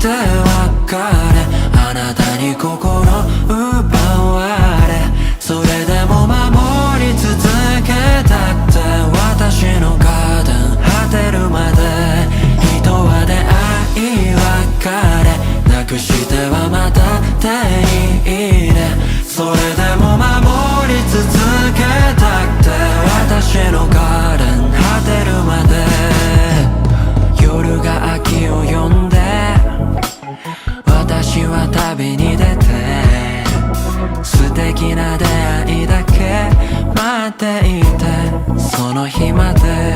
別れ、あなたに心奪われ、それでも守り続けたくて、私のカーテン果てるまで、人は出会い別れ、なくしてはまた手に入れ、それでも守り続けたくて、私のカーテン果てるまで。夜が秋を呼んで、私は旅に出て、素敵な出会いだけ待っていて、その日まで